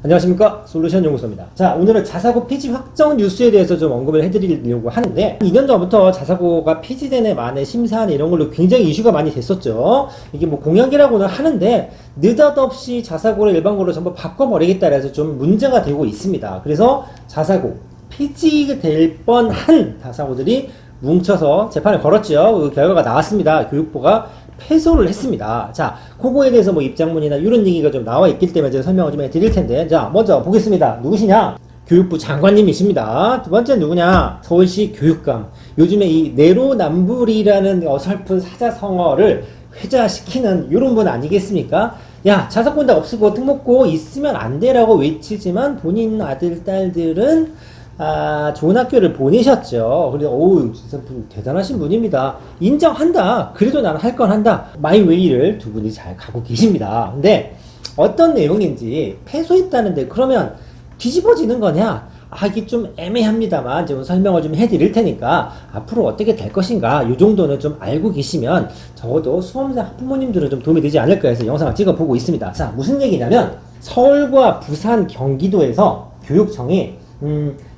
안녕하십니까, 솔루션 연구소입니다. 자, 오늘은 자사고 폐지 확정 뉴스에 대해서 좀 언급을 해드리려고 하는데, 2년 전부터 자사고가 폐지되는 만에 심사하는 이런 걸로 굉장히 이슈가 많이 됐었죠. 이게 뭐 공약이라고는 하는데 느닷없이 자사고를 일반고로 전부 바꿔버리겠다 해서 좀 문제가 되고 있습니다. 그래서 자사고 폐지될 뻔한 자사고들이 뭉쳐서 재판을 걸었죠. 그 결과가 나왔습니다. 교육부가 패소를 했습니다. 자, 그거에 대해서 뭐 입장문이나 이런 얘기가 좀 나와 있기 때문에 제가 설명을 좀 해드릴 텐데, 자, 먼저 보겠습니다. 누구시냐? 교육부 장관님이십니다. 두 번째 누구냐? 서울시 교육감. 요즘에 이 내로남불이라는 어설픈 사자성어를 회자시키는 이런 분 아니겠습니까? 야, 자사고는 없애고 특목고 있으면 안 돼라고 외치지만 본인 아들, 딸들은 좋은 학교를 보내셨죠. 그래서, 진짜 대단하신 분입니다. 인정한다. 그래도 나는 할 건 한다. 마이웨이를 두 분이 잘 가고 계십니다. 근데, 어떤 내용인지 패소했다는데, 그러면 뒤집어지는 거냐? 이게 좀 애매합니다만, 제가 설명을 좀 해드릴 테니까, 앞으로 어떻게 될 것인가, 요 정도는 좀 알고 계시면, 적어도 수험생 학부모님들은 좀 도움이 되지 않을까 해서 영상을 찍어보고 있습니다. 자, 무슨 얘기냐면, 서울과 부산, 경기도에서 교육청이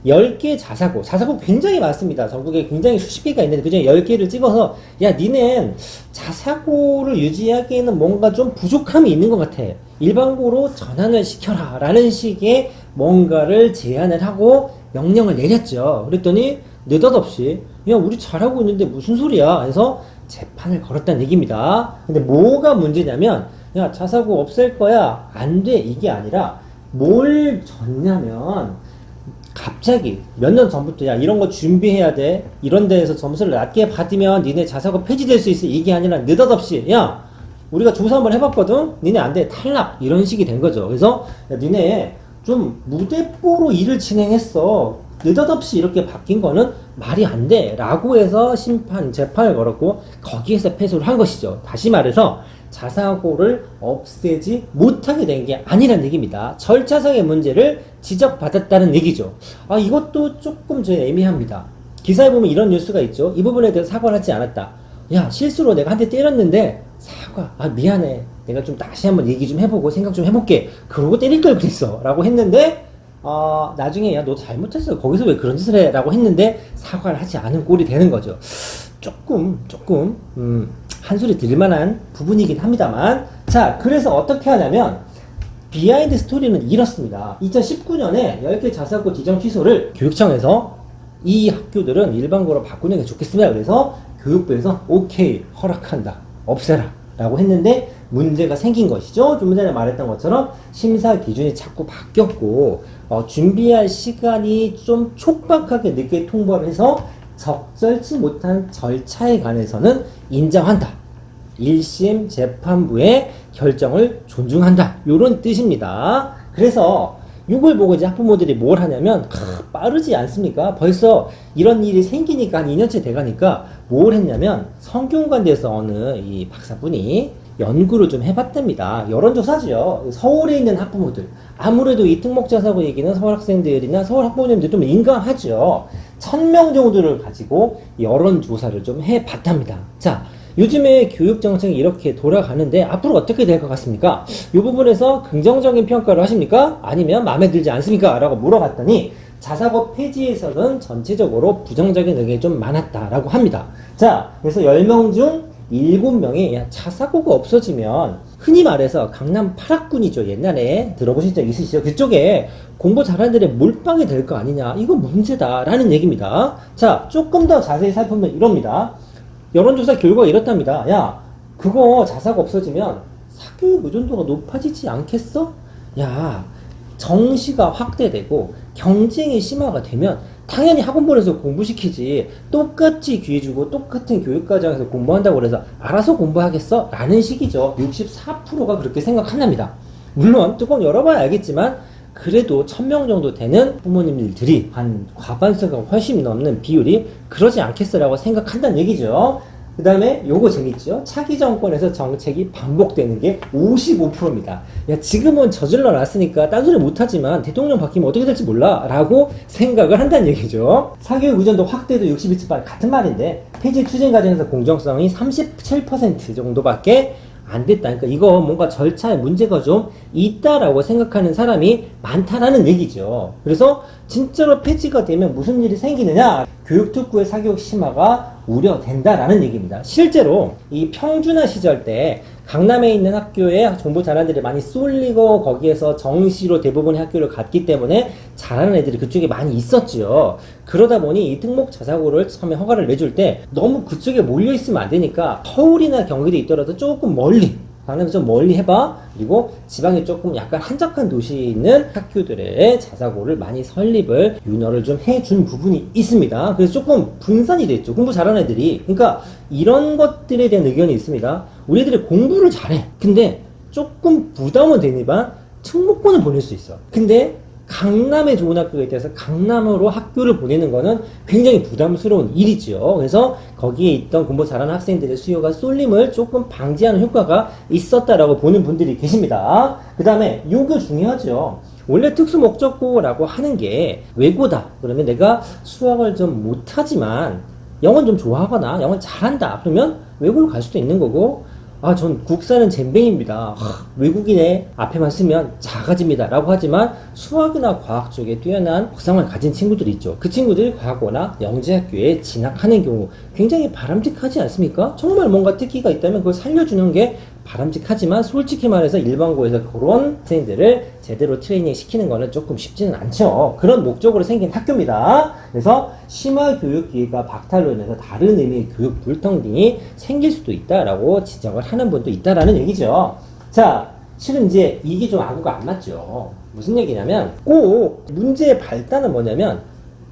10개 자사고 굉장히 많습니다. 전국에 굉장히 수십 개가 있는데 그중에 10개를 찍어서 야, 니넨 자사고를 유지하기에는 뭔가 좀 부족함이 있는 것 같아. 일반고로 전환을 시켜라 라는 식의 뭔가를 제안을 하고 명령을 내렸죠. 그랬더니 느닷없이 야, 우리 잘하고 있는데 무슨 소리야 해서 재판을 걸었다는 얘기입니다. 근데 뭐가 문제냐면 야, 자사고 없앨 거야 안 돼 이게 아니라 뭘 졌냐면 갑자기 몇 년 전부터 야, 이런 거 준비해야 돼, 이런 데에서 점수를 낮게 받으면 니네 자사고 폐지될 수 있어, 이게 아니라 느닷없이 야, 우리가 조사 한번 해봤거든, 니네 안 돼, 탈락, 이런 식이 된 거죠. 그래서 야, 니네 좀 무대뽀로 일을 진행했어, 느닷없이 이렇게 바뀐 거는 말이 안 돼 라고 해서 재판을 걸었고 거기에서 패소를 한 것이죠. 다시 말해서 자사고를 없애지 못하게 된 게 아니란 얘기입니다. 절차상의 문제를 지적받았다는 얘기죠. 이것도 조금 좀 애매합니다. 기사에 보면 이런 뉴스가 있죠. 이 부분에 대해서 사과를 하지 않았다. 야, 실수로 내가 한 대 때렸는데 사과, 미안해, 내가 좀 다시 한번 얘기 좀 해보고 생각 좀 해볼게, 그러고 때릴 걸 그랬어 라고 했는데 나중에 야, 너 잘못했어, 거기서 왜 그런 짓을 해 라고 했는데 사과를 하지 않은 꼴이 되는 거죠. 조금 한소리 들을만한 부분이긴 합니다만, 자, 그래서 어떻게 하냐면 비하인드 스토리는 이렇습니다. 2019년에 10개 자사고 지정 취소를 교육청에서 이 학교들은 일반고로 바꾸는 게 좋겠습니다. 그래서 교육부에서 오케이, 허락한다, 없애라 라고 했는데 문제가 생긴 것이죠. 좀 전에 말했던 것처럼 심사 기준이 자꾸 바뀌었고 준비할 시간이 좀 촉박하게 늦게 통보를 해서 적절치 못한 절차에 관해서는 인정한다, 1심 재판부의 결정을 존중한다, 요런 뜻입니다. 그래서 이걸 보고 이제 학부모들이 뭘 하냐면 빠르지 않습니까? 벌써 이런 일이 생기니까 한 2년째 돼가니까 뭘 했냐면 성균관대에서 어느 이 박사분이 연구를 좀 해봤답니다. 여론조사죠. 서울에 있는 학부모들, 아무래도 이 특목자사고 얘기는 서울 학생들이나 서울 학부모님들 좀 민감하죠. 1000명 정도를 가지고 여론조사를 좀 해봤답니다. 자, 요즘에 교육정책이 이렇게 돌아가는데 앞으로 어떻게 될 것 같습니까? 이 부분에서 긍정적인 평가를 하십니까? 아니면 마음에 들지 않습니까? 라고 물어봤더니 자사고 폐지에서는 전체적으로 부정적인 의견이 좀 많았다라고 합니다. 자, 그래서 10명 중 7명이 야, 자사고가 없어지면 흔히 말해서 강남 8학군이죠. 옛날에 들어보신 적 있으시죠? 그쪽에 공부 잘하는 애들의 몰빵이 될 거 아니냐, 이거 문제다 라는 얘기입니다. 자, 조금 더 자세히 살펴보면 이럽니다. 여론조사 결과가 이렇답니다. 야, 그거 자사고 없어지면 사교육 의존도가 높아지지 않겠어? 야, 정시가 확대되고 경쟁이 심화가 되면 당연히 학원본에서 공부시키지, 똑같이 기회 주고 똑같은 교육과정에서 공부한다고 그래서 알아서 공부하겠어? 라는 식이죠. 64%가 그렇게 생각한답니다. 물론 뚜껑 열어봐야 알겠지만 그래도 1000명 정도 되는 부모님들이 한 과반수가 훨씬 넘는 비율이 그러지 않겠어라고 생각한다는 얘기죠. 그 다음에 요거 재밌죠? 차기 정권에서 정책이 반복되는 게 55%입니다. 야, 지금은 저질러 놨으니까 딴소리 못하지만 대통령 바뀌면 어떻게 될지 몰라 라고 생각을 한다는 얘기죠. 사교육 의존도 확대도 61% 같은 말인데 폐지 추진 과정에서 공정성이 37% 정도밖에 안 됐다. 그러니까 이거 뭔가 절차에 문제가 좀 있다라고 생각하는 사람이 많다라는 얘기죠. 그래서 진짜로 폐지가 되면 무슨 일이 생기느냐? 교육특구의 사교육 심화가 우려된다라는 얘기입니다. 실제로 이 평준화 시절 때 강남에 있는 학교에 정보 잘하는 애들이 많이 쏠리고 거기에서 정시로 대부분의 학교를 갔기 때문에 잘하는 애들이 그쪽에 많이 있었죠. 그러다 보니 이 특목 자사고를 처음에 허가를 내줄 때 너무 그쪽에 몰려 있으면 안 되니까 서울이나 경기도에 있더라도 조금 멀리, 강남에서 좀 멀리 해봐. 그리고 지방에 조금 약간 한적한 도시에 있는 학교들의 자사고를 많이 설립을 윤허를 좀 해준 부분이 있습니다. 그래서 조금 분산이 됐죠. 공부 잘하는 애들이. 그러니까 이런 것들에 대한 의견이 있습니다. 우리 애들이 공부를 잘해. 근데 조금 부담은 되니까 특목고는 보낼 수 있어. 근데 강남에 좋은 학교가 있다서 강남으로 학교를 보내는 거는 굉장히 부담스러운 일이죠. 그래서 거기에 있던 공부 잘하는 학생들의 수요가 쏠림을 조금 방지하는 효과가 있었다라고 보는 분들이 계십니다. 그 다음에 요거 중요하죠. 원래 특수 목적고라고 하는 게 외고다. 그러면 내가 수학을 좀 못하지만 영어는 좀 좋아하거나 영어를 잘한다. 그러면 외고를 갈 수도 있는 거고, 아, 전 국사는 젬병입니다. 외국인의 앞에만 쓰면 작아집니다. 라고 하지만 수학이나 과학 쪽에 뛰어난 국상을 가진 친구들이 있죠. 그 친구들이 과거나 영재학교에 진학하는 경우 굉장히 바람직하지 않습니까? 정말 뭔가 특기가 있다면 그걸 살려주는 게 바람직하지만 솔직히 말해서 일반고에서 그런 학생들을 제대로 트레이닝 시키는 거는 조금 쉽지는 않죠. 그런 목적으로 생긴 학교입니다. 그래서 심화 교육 기회가 박탈로 인해서 다른 의미의 교육 불평등이 생길 수도 있다라고 지적을 하는 분도 있다라는 얘기죠. 자, 실은 이제 이게 좀 아구가 안 맞죠. 무슨 얘기냐면 꼭 문제의 발단은 뭐냐면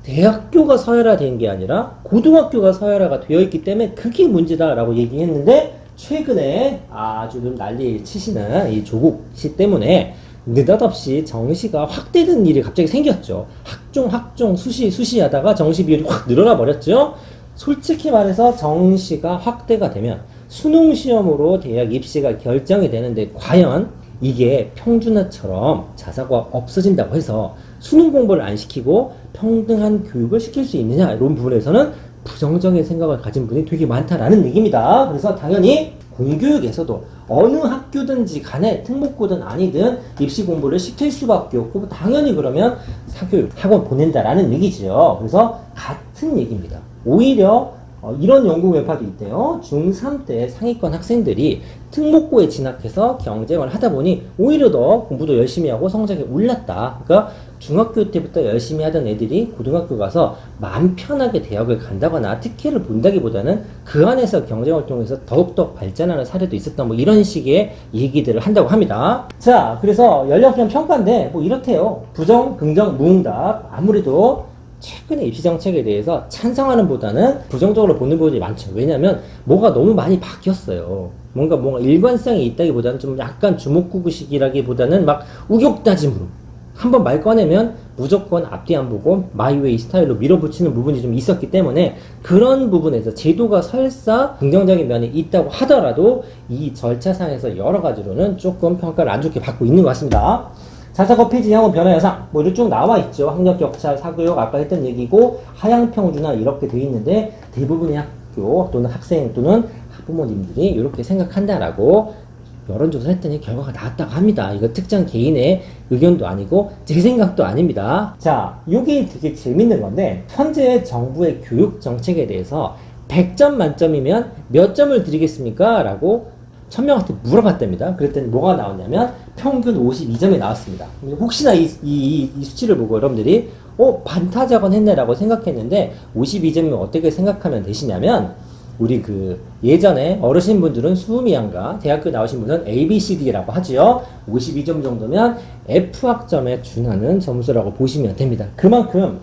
대학교가 서열화된 게 아니라 고등학교가 서열화가 되어 있기 때문에 그게 문제다라고 얘기했는데, 최근에 아주 좀 난리 치시는 이 조국 씨 때문에 느닷없이 정시가 확대된 일이 갑자기 생겼죠. 학종, 수시 하다가 정시 비율이 확 늘어나 버렸죠. 솔직히 말해서 정시가 확대가 되면 수능 시험으로 대학 입시가 결정이 되는데 과연 이게 평준화처럼 자사고가 없어진다고 해서 수능 공부를 안 시키고 평등한 교육을 시킬 수 있느냐, 이런 부분에서는 부정적인 생각을 가진 분이 되게 많다라는 얘기입니다. 그래서 당연히 공교육에서도 어느 학교든지 간에 특목고든 아니든 입시 공부를 시킬 수밖에 없고, 당연히 그러면 사교육 학원 보낸다라는 얘기죠. 그래서 같은 얘기입니다. 오히려 이런 연구 결과도 있대요. 중3 때 상위권 학생들이 특목고에 진학해서 경쟁을 하다 보니 오히려 더 공부도 열심히 하고 성적이 올랐다. 그러니까 중학교 때부터 열심히 하던 애들이 고등학교 가서 마음 편하게 대학을 간다거나 특혜를 본다기보다는 그 안에서 경쟁을 통해서 더욱더 발전하는 사례도 있었다. 뭐 이런 식의 얘기들을 한다고 합니다. 자, 그래서 연령별 평가인데 뭐 이렇대요. 부정, 긍정, 무응답. 아무래도 최근의 입시 정책에 대해서 찬성하는 보다는 부정적으로 보는 분들이 많죠. 왜냐하면 뭐가 너무 많이 바뀌었어요. 뭔가 일관성이 있다기보다는 좀 약간 주먹구구식이라기보다는 막 우격다짐으로 한번 말 꺼내면 무조건 앞뒤 안 보고 마이웨이 스타일로 밀어붙이는 부분이 좀 있었기 때문에 그런 부분에서 제도가 설사 긍정적인 면이 있다고 하더라도 이 절차상에서 여러 가지로는 조금 평가를 안 좋게 받고 있는 것 같습니다. 자사고 폐지 향후 변화 여상 뭐 이렇게 쭉 나와 있죠. 학력 격차, 사교육 아까 했던 얘기고 하향 평준화 이렇게 돼 있는데 대부분의 학교 또는 학생 또는 학부모님들이 이렇게 생각한다라고 여론조사를 했더니 결과가 나왔다고 합니다. 이거 특정 개인의 의견도 아니고 제 생각도 아닙니다. 자, 이게 되게 재밌는 건데 현재 정부의 교육 정책에 대해서 100점 만점이면 몇 점을 드리겠습니까? 라고 1000명한테 물어봤답니다. 그랬더니 뭐가 나왔냐면 평균 52점이 나왔습니다. 혹시나 이 수치를 보고 여러분들이 반타작원 했네 라고 생각했는데 52점이면 어떻게 생각하면 되시냐면 우리 예전에 어르신분들은 수미양가 대학교 나오신 분은 ABCD라고 하지요. 52점 정도면 F학점에 준하는 점수라고 보시면 됩니다. 그만큼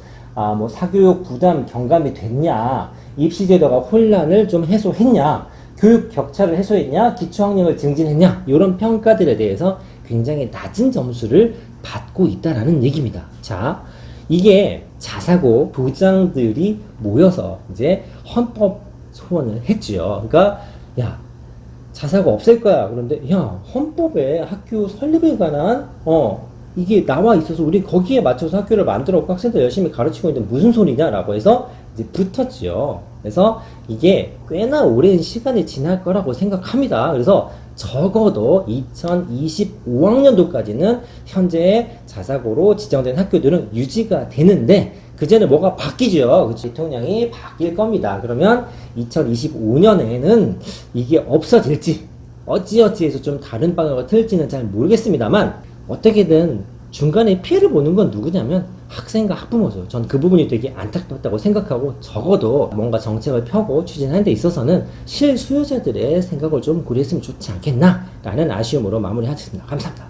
사교육 부담 경감이 됐냐, 입시제도가 혼란을 좀 해소했냐, 교육 격차를 해소했냐, 기초학력을 증진했냐, 이런 평가들에 대해서 굉장히 낮은 점수를 받고 있다라는 얘기입니다. 자, 이게 자사고 부장들이 모여서 이제 헌법 소원을 했지요. 그러니까 야, 자사고 없앨 거야. 그런데 야, 헌법에 학교 설립에 관한 이게 나와 있어서 우리 거기에 맞춰서 학교를 만들었고 학생들 열심히 가르치고 있는데 무슨 소리냐라고 해서 이제 붙었지요. 그래서 이게 꽤나 오랜 시간이 지날 거라고 생각합니다. 그래서 적어도 2025학년도까지는 현재 자사고로 지정된 학교들은 유지가 되는데 그제는 뭐가 바뀌죠. 그치? 대통령이 바뀔 겁니다. 그러면 2025년에는 이게 없어질지 어찌어찌해서 좀 다른 방향으로 틀지는 잘 모르겠습니다만 어떻게든 중간에 피해를 보는 건 누구냐면 학생과 학부모죠. 전 그 부분이 되게 안타깝다고 생각하고 적어도 뭔가 정책을 펴고 추진하는 데 있어서는 실수요자들의 생각을 좀 고려했으면 좋지 않겠나 라는 아쉬움으로 마무리하겠습니다. 감사합니다.